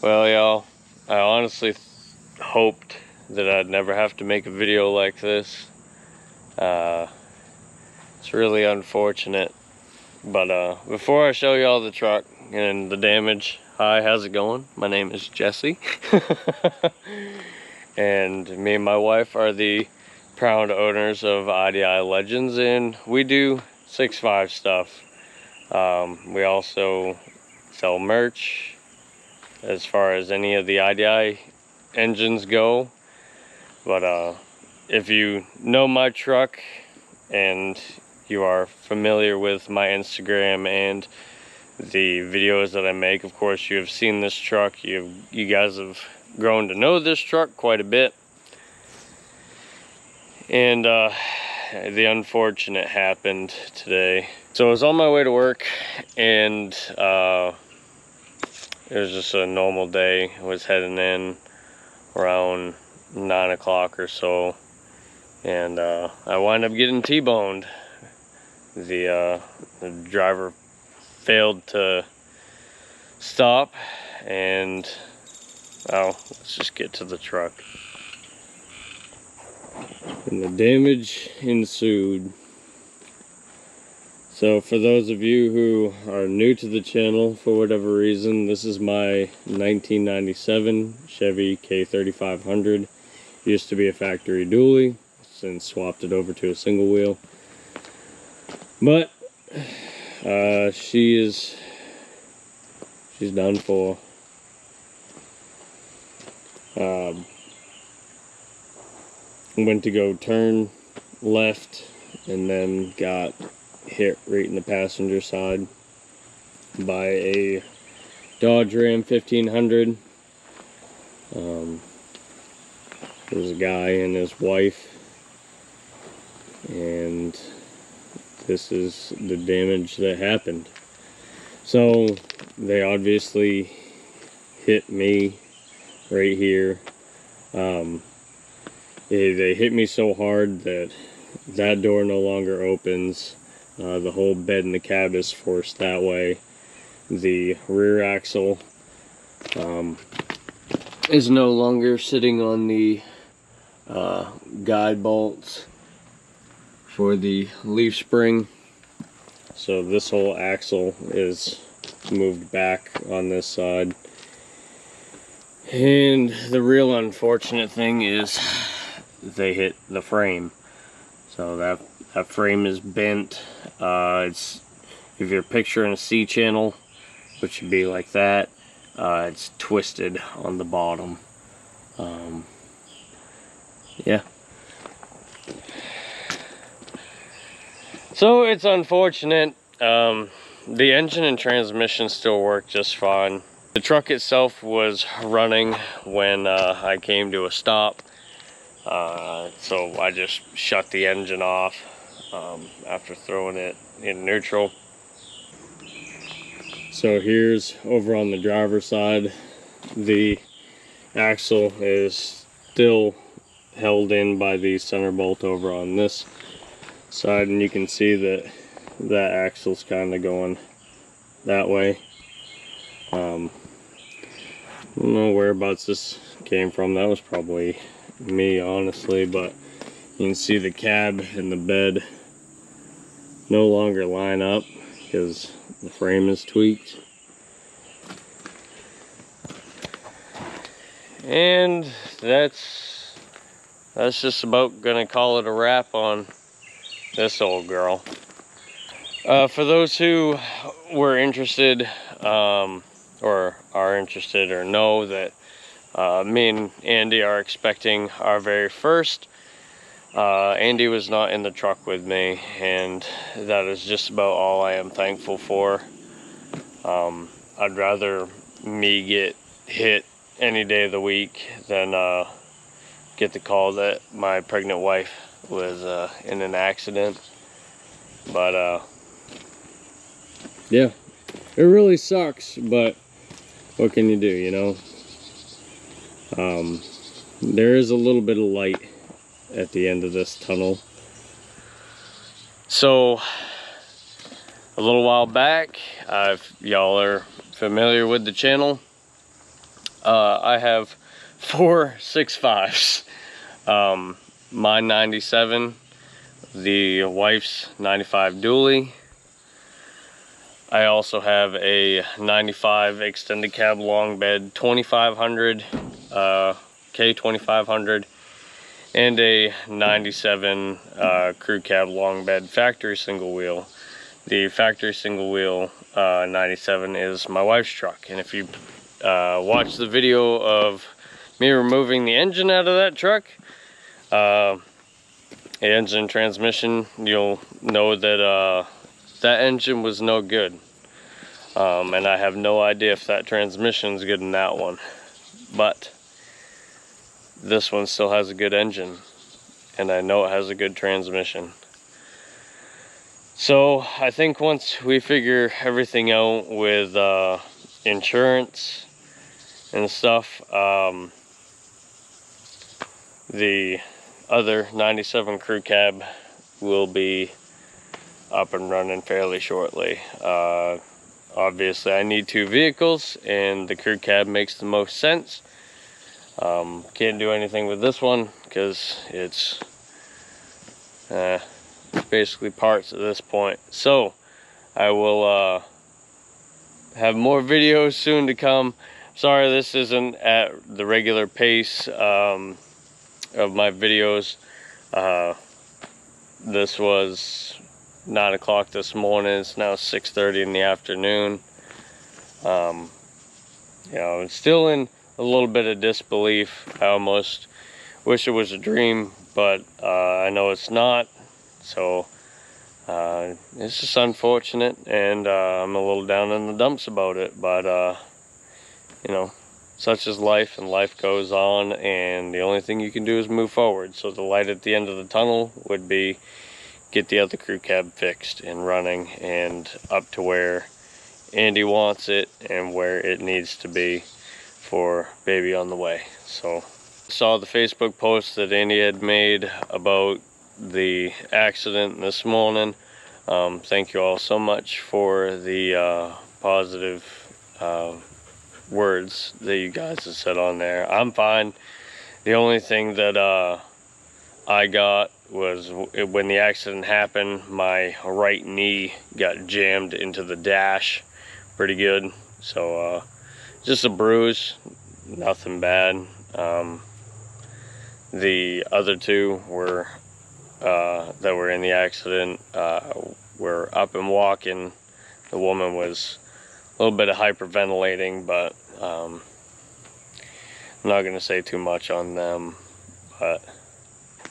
Well, y'all, I honestly hoped that I'd never have to make a video like this. It's really unfortunate. But before I show y'all the truck and the damage, hi, how's it going? My name is Jesse. And me and my wife are the proud owners of IDI Legends, and we do 6.5 stuff. We also sell merch as far as any of the IDI engines go. But if you know my truck and you are familiar with my Instagram and the videos that I make, of course you have seen this truck. You guys have grown to know this truck quite a bit. And the unfortunate happened today. So I was on my way to work, and it was just a normal day. I was heading in around 9 o'clock or so, and I wound up getting T-boned. The driver failed to stop, and well, let's just get to the truck. And the damage ensued. So for those of you who are new to the channel for whatever reason, this is my 1997 Chevy K3500. Used to be a factory dually, since swapped it over to a single wheel. But she's done for. Went to go turn left and then got hit right in the passenger side by a Dodge Ram 1500. There was a guy and his wife, and this is the damage that happened. So they obviously hit me right here. They hit me so hard that that door no longer opens. The whole bed in the cab is forced that way. The rear axle is no longer sitting on the guide bolts for the leaf spring. So this whole axle is moved back on this side. And the real unfortunate thing is they hit the frame. So that frame is bent. It's, if you're picturing a C channel, which would be like that, it's twisted on the bottom. Yeah. So it's unfortunate. The engine and transmission still work just fine. The truck itself was running when I came to a stop. So I just shut the engine off after throwing it in neutral. So here's over on the driver's side, the axle is still held in by the center bolt over on this side, and you can see that that axle's kind of going that way. I don't know whereabouts this came from. That was probably me, honestly, but you can see the cab and the bed no longer line up because the frame is tweaked. And that's just about gonna call it a wrap on this old girl. For those who were interested, or are interested, or know that me and Andy are expecting our very first. Andy was not in the truck with me, and that is just about all I am thankful for. I'd rather me get hit any day of the week than get the call that my pregnant wife was in an accident. But yeah, it really sucks, but what can you do, you know? There is a little bit of light at the end of this tunnel. So a little while back, if y'all are familiar with the channel, I have 4 6.5s. My 97, the wife's 95 dually. I also have a 95 extended cab long bed 2500, K2500, and a 97 crew cab long bed factory single wheel. The factory single wheel 97 is my wife's truck, and if you watch the video of me removing the engine out of that truck, the engine and transmission, you'll know that that engine was no good. And I have no idea if that transmission is good in that one, but this one still has a good engine, and I know it has a good transmission. So I think once we figure everything out with insurance and stuff, the other 97 crew cab will be up and running fairly shortly. Obviously I need 2 vehicles, and the crew cab makes the most sense. Can't do anything with this one because it's basically parts at this point. So I will have more videos soon to come. Sorry this isn't at the regular pace of my videos. This was 9 o'clock this morning. It's now 6:30 in the afternoon. You know, I'm still in a little bit of disbelief. I almost wish it was a dream, but I know it's not. So it's just unfortunate, and I'm a little down in the dumps about it, but you know, such is life, and life goes on, and the only thing you can do is move forward. So the light at the end of the tunnel would be get the other crew cab fixed and running and up to where Andy wants it and where it needs to be for baby on the way. So saw the Facebook post that Andy had made about the accident this morning. Thank you all so much for the positive words that you guys have said on there. I'm fine. The only thing that I got was when the accident happened, my right knee got jammed into the dash pretty good. So just a bruise, nothing bad. The other 2 were that were in the accident were up and walking. The woman was a little bit of hyperventilating, but I'm not going to say too much on them. But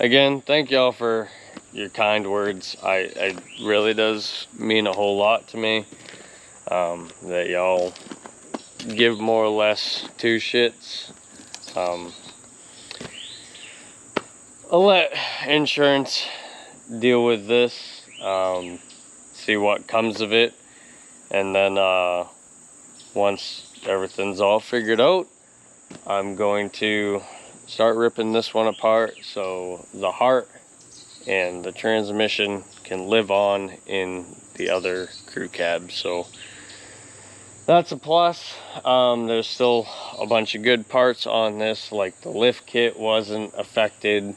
again, thank y'all for your kind words. It really does mean a whole lot to me that y'all give more or less 2 shits. I'll let insurance deal with this, see what comes of it, and then once everything's all figured out, I'm going to start ripping this one apart so the heart and the transmission can live on in the other crew cab. So that's a plus. There's still a bunch of good parts on this, like the lift kit wasn't affected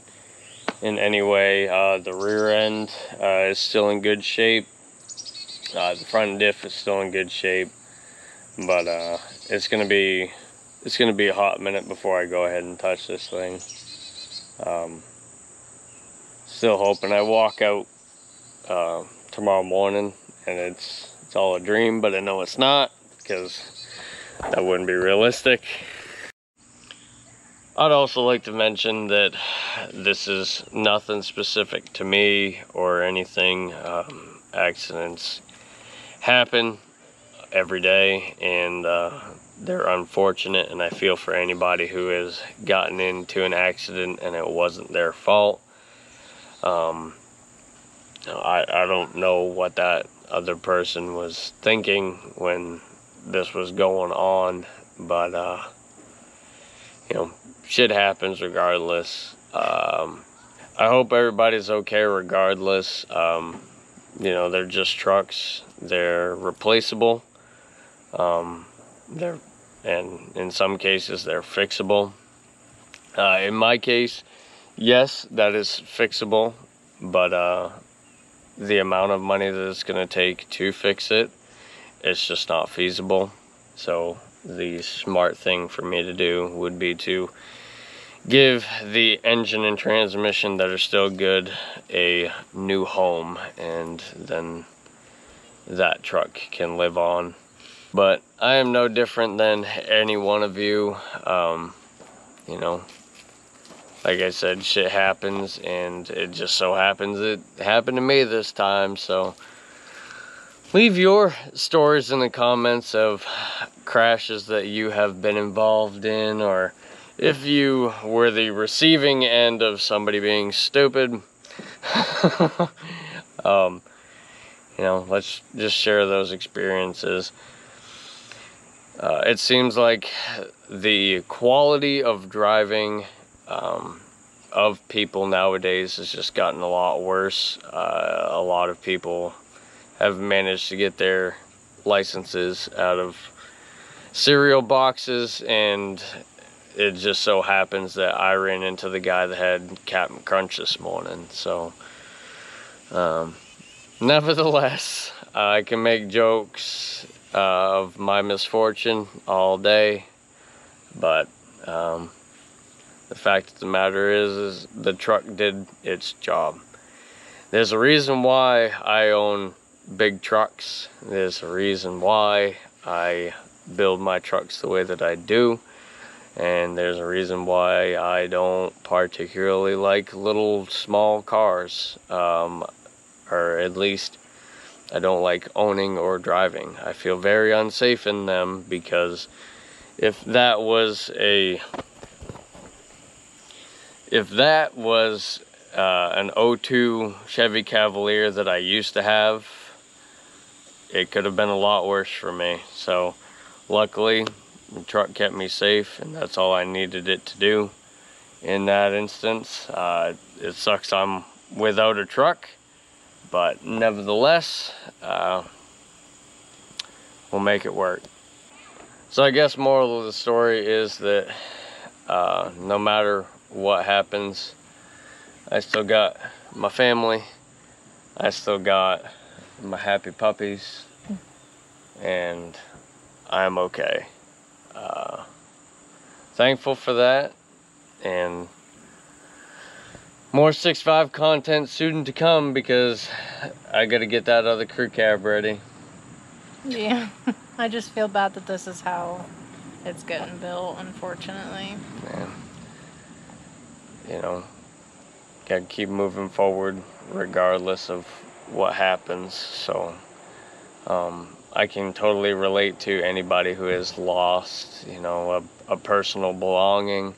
in any way. The rear end is still in good shape. The front diff is still in good shape, but it's gonna be a hot minute before I go ahead and touch this thing. Still hoping I walk out tomorrow morning and it's all a dream, but I know it's not, because that wouldn't be realistic. I'd also like to mention that this is nothing specific to me or anything. Accidents happen every day, and they're unfortunate, and I feel for anybody who has gotten into an accident and it wasn't their fault. I don't know what that other person was thinking when this was going on, but you know, shit happens regardless. I hope everybody's okay regardless. You know, they're just trucks. They're replaceable. They're and in some cases they're fixable. In my case, yes, that is fixable, but the amount of money that it's going to take to fix it, it's just not feasible. So the smart thing for me to do would be to give the engine and transmission that are still good a new home, and then that truck can live on. But I am no different than any one of you. You know, like I said, shit happens, and it just so happens it happened to me this time. So leave your stories in the comments of crashes that you have been involved in, or if you were the receiving end of somebody being stupid. You know, let's just share those experiences. It seems like the quality of driving of people nowadays has just gotten a lot worse. A lot of people have managed to get their licenses out of cereal boxes, and it just so happens that I ran into the guy that had Captain Crunch this morning. So nevertheless, I can make jokes of my misfortune all day, but the fact of the matter is the truck did its job. There's a reason why I own big trucks. There's a reason why I build my trucks the way that I do, and there's a reason why I don't particularly like little small cars, or at least I don't like owning or driving. I feel very unsafe in them, because if that was an 02 Chevy Cavalier that I used to have, it could have been a lot worse for me. So luckily the truck kept me safe, and that's all I needed it to do in that instance. It sucks I'm without a truck, but nevertheless, we'll make it work. So I guess moral of the story is that no matter what happens, I still got my family, I still got my happy puppies, and I'm okay. Thankful for that, and more 6.5 content soon to come, because I gotta get that other crew cab ready. Yeah, I just feel bad that this is how it's getting built, unfortunately. Yeah. You know, gotta keep moving forward regardless of what happens. So I can totally relate to anybody who has lost, you know, a personal belonging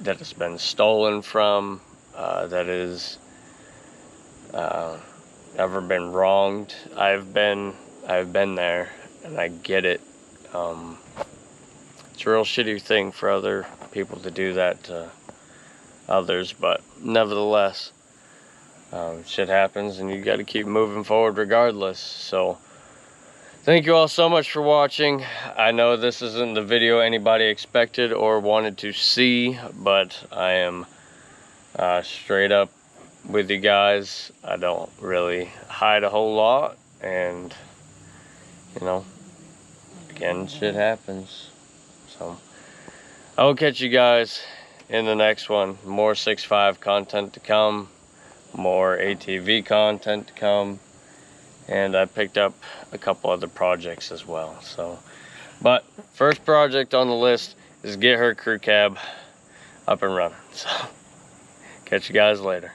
that has been stolen from, that is ever been wronged. I've been there, and I get it. It's a real shitty thing for other people to do that to others, but nevertheless, shit happens, and you got to keep moving forward regardless. So thank you all so much for watching. I know this isn't the video anybody expected or wanted to see, but I am straight up with you guys. I don't really hide a whole lot, and you know, again, shit happens. So I will catch you guys in the next one. More 6.5 content to come, more ATV content to come, and I picked up a couple other projects as well. So, but first project on the list is get her crew cab up and running. So catch you guys later.